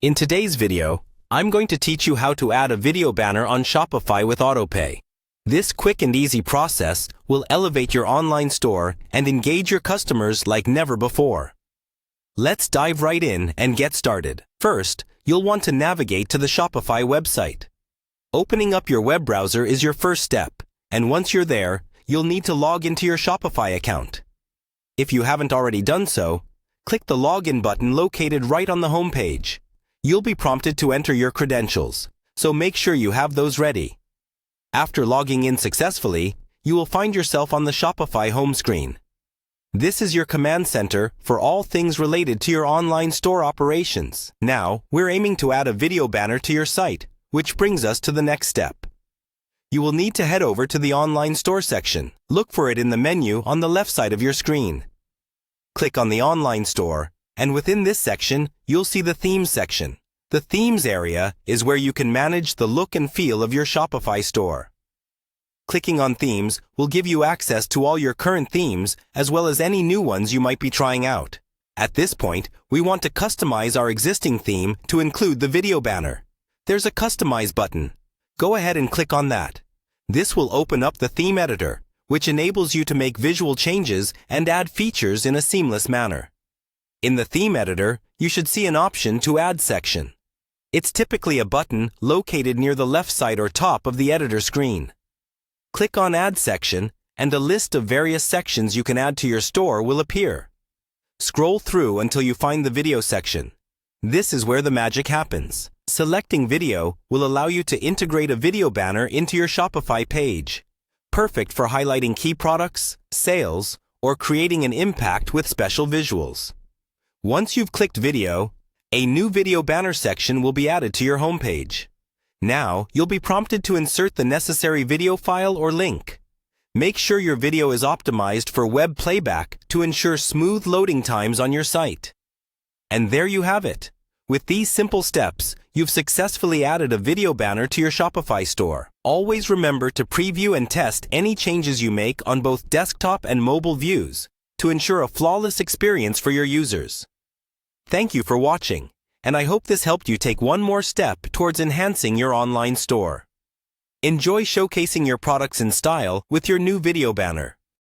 In today's video, I'm going to teach you how to add a video banner on Shopify with AutoPay. This quick and easy process will elevate your online store and engage your customers like never before. Let's dive right in and get started. First, you'll want to navigate to the Shopify website. Opening up your web browser is your first step, and once you're there, you'll need to log into your Shopify account. If you haven't already done so, click the Login button located right on the home page. You'll be prompted to enter your credentials, so make sure you have those ready. After logging in successfully, you will find yourself on the Shopify home screen. This is your command center for all things related to your online store operations. Now, we're aiming to add a video banner to your site, which brings us to the next step. You will need to head over to the online store section. Look for it in the menu on the left side of your screen. Click on the online store, and within this section, you'll see the Themes section. The Themes area is where you can manage the look and feel of your Shopify store. Clicking on Themes will give you access to all your current themes as well as any new ones you might be trying out. At this point, we want to customize our existing theme to include the video banner. There's a Customize button. Go ahead and click on that. This will open up the theme editor, which enables you to make visual changes and add features in a seamless manner. In the theme editor, you should see an option to Add section. It's typically a button located near the left side or top of the editor screen. Click on Add section, and a list of various sections you can add to your store will appear. Scroll through until you find the video section. This is where the magic happens. Selecting video will allow you to integrate a video banner into your Shopify page. Perfect for highlighting key products, sales, or creating an impact with special visuals. Once you've clicked video, a new video banner section will be added to your homepage. Now, you'll be prompted to insert the necessary video file or link. Make sure your video is optimized for web playback to ensure smooth loading times on your site. And there you have it. With these simple steps, you've successfully added a video banner to your Shopify store. Always remember to preview and test any changes you make on both desktop and mobile views to ensure a flawless experience for your users. Thank you for watching, and I hope this helped you take one more step towards enhancing your online store. Enjoy showcasing your products in style with your new video banner.